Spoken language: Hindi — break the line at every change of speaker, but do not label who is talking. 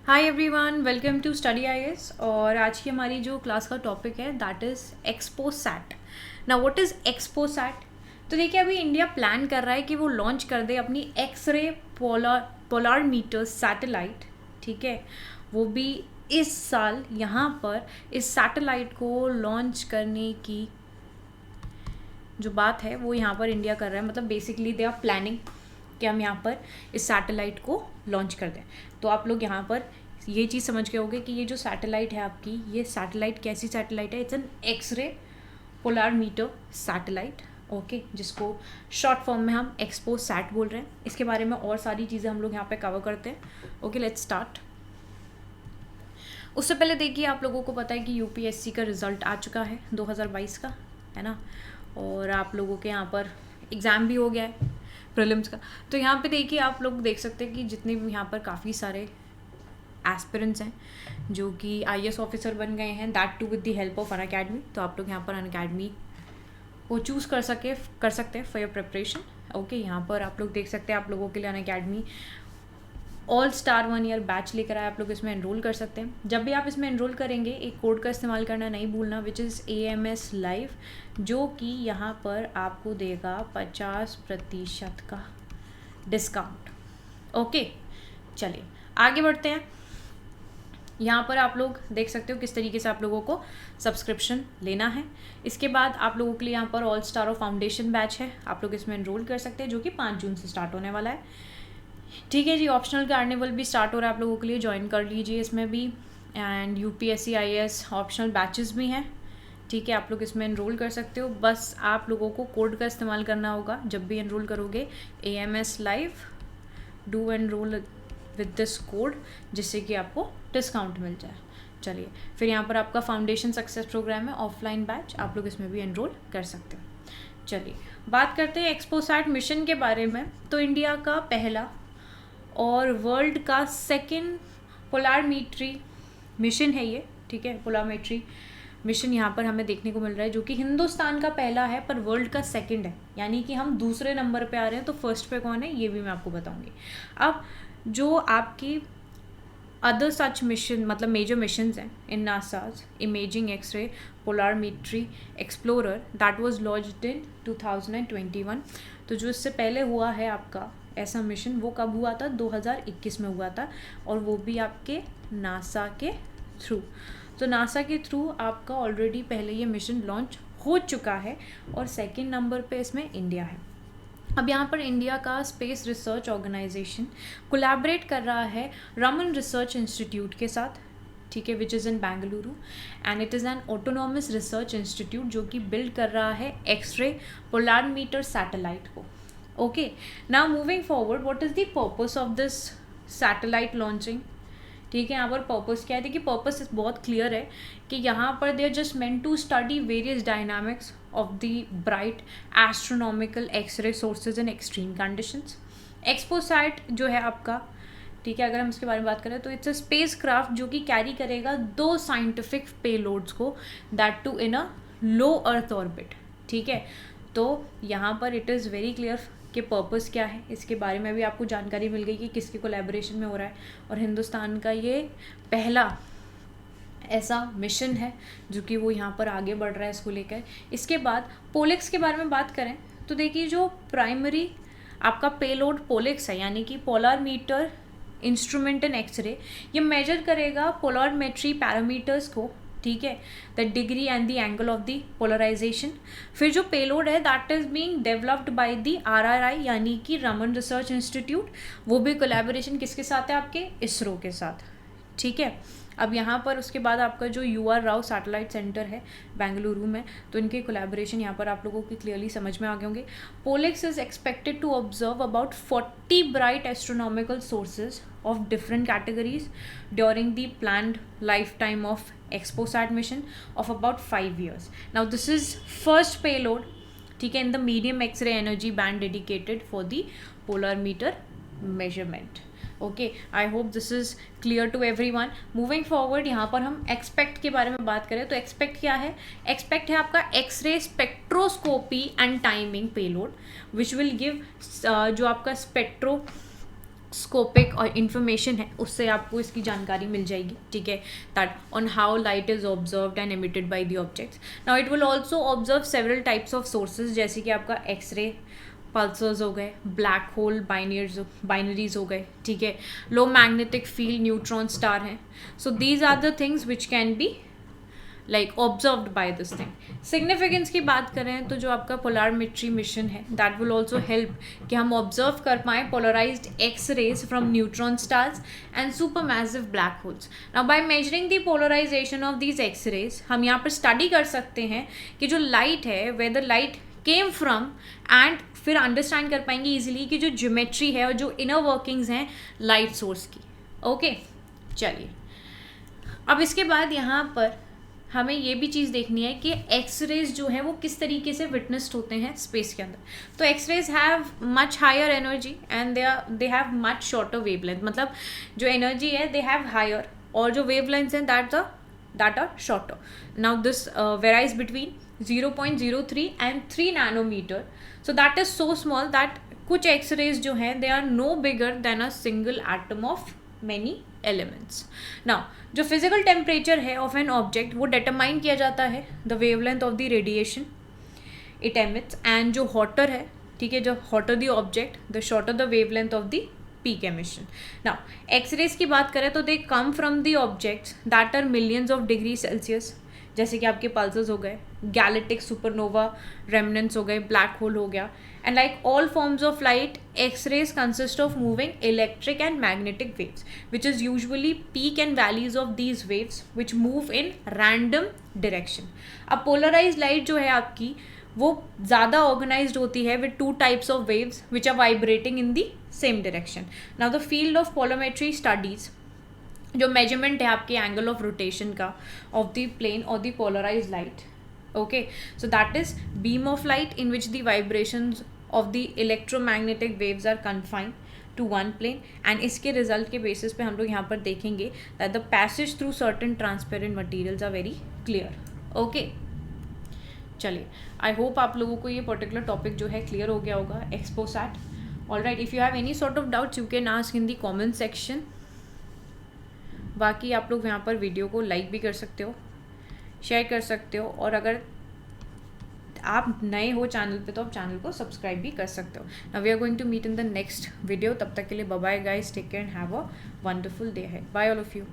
Hi everyone, welcome to study IAS. और आज की हमारी जो क्लास का टॉपिक है दैट इज़ एक्सपोसैट। ना व्हाट इज़ एक्सपोसैट? तो देखिए, अभी इंडिया प्लान कर रहा है कि वो लॉन्च कर दे अपनी एक्सरे पोलर मीटर सैटेलाइट। ठीक है, वो भी इस साल। यहाँ पर इस सैटेलाइट को लॉन्च करने की जो बात है वो यहाँ पर इंडिया कर रहा है। मतलब बेसिकली दे आर प्लानिंग कि हम यहाँ पर इस सैटेलाइट को लॉन्च कर दें। तो आप लोग यहाँ पर ये चीज़ समझ के होगे कि ये जो सैटेलाइट है आपकी, ये सैटेलाइट कैसी सैटेलाइट है? It's an X ray polarimeter satellite, okay, जिसको शॉर्ट फॉर्म में हम एक्सपोसैट बोल रहे हैं। इसके बारे में और सारी चीज़ें हम लोग यहाँ पे कवर करते हैं। Okay, let's start. उससे पहले देखिए, आप लोगों को पता है कि यूपीएससी का रिजल्ट आ चुका है 2022 का, है ना। और आप लोगों के यहाँ पर एग्ज़ाम भी हो गया है प्रीलिम्स का। तो यहाँ पे देखिए, आप लोग देख सकते हैं कि जितने भी यहाँ पर काफ़ी सारे एस्पिरेंट्स हैं जो कि आईएएस ऑफिसर बन गए हैं, that too with the help of Unacademy. तो आप लोग यहाँ पर अनअकैडमी को चूज़ कर सकते हैं फॉर योर प्रिपरेशन। ओके, यहाँ पर आप लोग देख सकते हैं, आप लोगों के लिए Unacademy all star 1 year batch लेकर आए। आप लोग इसमें एनरोल कर सकते हैं। जब भी आप इसमें एनरोल करेंगे, एक कोड का इस्तेमाल करना नहीं भूलना, विच इज़ AMS लाइव, जो कि यहाँ पर आपको देगा 50% का डिस्काउंट। ओके, चलिए आगे बढ़ते हैं। यहाँ पर आप लोग देख सकते हो किस तरीके से आप लोगों को सब्सक्रिप्शन लेना है। इसके बाद आप लोगों के लिए यहाँ पर ऑल स्टार और फाउंडेशन बैच है, आप लोग इसमें एनरोल कर सकते हैं, जो कि 5 जून से स्टार्ट होने वाला है। ठीक है जी, ऑप्शनल कार्निवल भी स्टार्ट हो रहा है, आप लोगों के लिए ज्वाइन कर लीजिए इसमें भी। And UPSC IAS optional batches भी हैं। ठीक है, आप लोग इसमें एनरोल कर सकते हो। बस आप लोगों को कोड का इस्तेमाल करना होगा जब भी एनरोल करोगे, AMS live, do enrol with this code, जिससे कि आपको डिस्काउंट मिल जाए। चलिए, फिर यहाँ पर आपका फाउंडेशन सक्सेस प्रोग्राम है, ऑफलाइन बैच, आप लोग इसमें भी एनरोल कर सकते हो। चलिए बात करते हैं एक्सपोसैट मिशन के बारे में। तो इंडिया का पहला और वर्ल्ड का सेकेंड पोलरिमेट्री मिशन है ये। ठीक है, पोलरिमेट्री मिशन यहाँ पर हमें देखने को मिल रहा है, जो कि हिंदुस्तान का पहला है पर वर्ल्ड का सेकंड है, यानी कि हम दूसरे नंबर पे आ रहे हैं। तो फर्स्ट पे कौन है ये भी मैं आपको बताऊंगी। अब जो आपकी अदर सच मिशन, मतलब मेजर मिशंस हैं in NASA's imaging X ray polarimetry explorer, that was launched in 2021। तो जो इससे पहले हुआ है आपका ऐसा मिशन, वो कब हुआ था? 2021 में हुआ था, और वो भी आपके नासा के थ्रू। तो नासा के थ्रू आपका ऑलरेडी पहले ये मिशन लॉन्च हो चुका है, और सेकंड नंबर पे इसमें इंडिया है। अब यहाँ पर इंडिया का स्पेस रिसर्च ऑर्गेनाइजेशन कोलैबोरेट कर रहा है रमन रिसर्च इंस्टीट्यूट के साथ। ठीक है, which is in Bengaluru, and it is an autonomous research institute जो कि बिल्ड कर रहा है एक्सरे पोलरिमीटर सैटेलाइट को। Okay, now moving forward, what is the purpose of this satellite launching? ठीक है, यहाँ पर पर्पस क्या है? देखिए, पर्पस बहुत क्लियर है कि यहाँ पर they are just meant to study various dynamics of the bright astronomical X ray sources in extreme conditions. XPoSat जो है आपका, ठीक है, अगर हम इसके बारे में बात करें तो इट्स अ स्पेस क्राफ्ट जो कि कैरी करेगा 2 साइंटिफिक पेलोड्स को, that too in a low earth orbit. ठीक है, तो यहाँ पर इट इज़ वेरी क्लियर कि पर्पस क्या है। इसके बारे में भी आपको जानकारी मिल गई कि किसके कोलैबोरेशन में हो रहा है, और हिंदुस्तान का ये पहला ऐसा मिशन है जो कि वो यहाँ पर आगे बढ़ रहा है इसको लेकर। इसके बाद पोलिक्स के बारे में बात करें तो देखिए, जो प्राइमरी आपका पेलोड पोलिक्स है, यानी कि पोलरिमीटर इंस्ट्रूमेंट इन एक्सरे, ये मेजर करेगा पोलरिमेट्री पैरामीटर्स को। ठीक है, the degree and the angle of the polarisation. फिर जो पेलोड है that is being developed by the RRI, यानी कि रमन रिसर्च इंस्टीट्यूट। वो भी कोलैबोरेशन किसके साथ है? आपके इसरो के साथ। ठीक है, अब यहाँ पर उसके बाद आपका जो UR राव सैटेलाइट सेंटर है बेंगलुरु में, तो इनके कोलैबोरेशन यहाँ पर आप लोगों की क्लियरली समझ में आ गए होंगे। POLIX is expected to observe about 40 bright astronomical sources of different categories during the planned lifetime of XPoSat mission of about 5 years. Now this is first payload, ठीक है, in the medium X-ray energy band dedicated for the polarimeter measurement. Okay, I hope this is clear to everyone. Moving forward, यहाँ पर हम एक्सपेक्ट के बारे में बात करें तो एक्सपेक्ट क्या है? एक्सपेक्ट है आपका X ray spectroscopy and timing payload, which will give जो आपका स्कोपिक और इन्फॉर्मेशन है उससे आपको इसकी जानकारी मिल जाएगी, ठीक है, that on how light is observed and emitted by the objects. Now it will also observe several types of sources, जैसे कि आपका एक्सरे पल्सर्स हो गए, ब्लैक होल बाइनरीज हो गए, ठीक है, low magnetic field neutron star हैं. So these are the things which can be like observed by this thing. Significance की बात करें तो जो आपका पोलरिमेट्री मिशन है दैट विल ऑल्सो हेल्प कि हम ऑब्जर्व कर पाएँ polarised X rays from neutron stars and super massive black holes. Now by measuring the polarisation of these X rays हम यहाँ पर स्टडी कर सकते हैं कि जो लाइट है where the light came from, and फिर अंडरस्टैंड कर पाएंगे इजीली कि जो ज्योमेट्री है और जो इनर वर्किंग्स हैं लाइट सोर्स की. ओके चलिए, अब इसके बाद यहाँ पर हमें ये भी चीज़ देखनी है कि एक्स रेज जो है वो किस तरीके से विटनेस्ड होते हैं स्पेस के अंदर. तो X rays have much higher energy and they have much shorter wavelength. मतलब जो एनर्जी है दे हैव हायर, और जो वेवलेंथ्स हैं that are shorter. Now this varies between 0.03 and 3 nanometer. So that is so small that कुछ एक्स रेज जो हैं they are no bigger than a single atom of many elements. Now जो फिजिकल टेम्परेचर है ऑफ एन ऑब्जेक्ट वो डिटरमाइन किया जाता है the wavelength of the radiation it emits, and जो हॉटर है, ठीक है, जो hotter the object the shorter the wavelength of the peak emission. Now X rays की बात करें तो they come from the objects that are millions of degree Celsius, जैसे कि आपके पल्सर्स हो गए, गैलेक्टिक सुपरनोवा रेमनेंट्स हो गए, ब्लैक होल हो गया. And like all forms of light X rays consist of moving electric and magnetic waves which is usually peak and valleys of these waves which move in random direction. अब पोलराइज लाइट जो है आपकी वो ज़्यादा ऑर्गेनाइज्ड होती है with 2 types of waves which are vibrating in the same direction. Now the field of polarimetry studies जो मेजरमेंट है आपके एंगल ऑफ रोटेशन का ऑफ द प्लेन और the polarise light. Okay, so that is beam of light in which the vibrations of the electromagnetic waves are confined to one plane, and इसके रिजल्ट के बेसिस पे हम लोग यहाँ पर देखेंगे that the passage through certain transparent materials are very clear. Okay चलिए, आई होप आप लोगों को ये पर्टिकुलर टॉपिक जो है क्लियर हो गया होगा XPoSat. Alright, if you have any sort of doubts you can ask in the comment section. बाकी आप लोग यहाँ पर वीडियो को लाइक भी कर सकते हो, शेयर कर सकते हो, और अगर आप नए हो चैनल पे तो आप चैनल को सब्सक्राइब भी कर सकते हो. Now we are going to meet in the next video. तब तक के लिए bye bye guys, take care and have a wonderful day ahead. Bye all of you.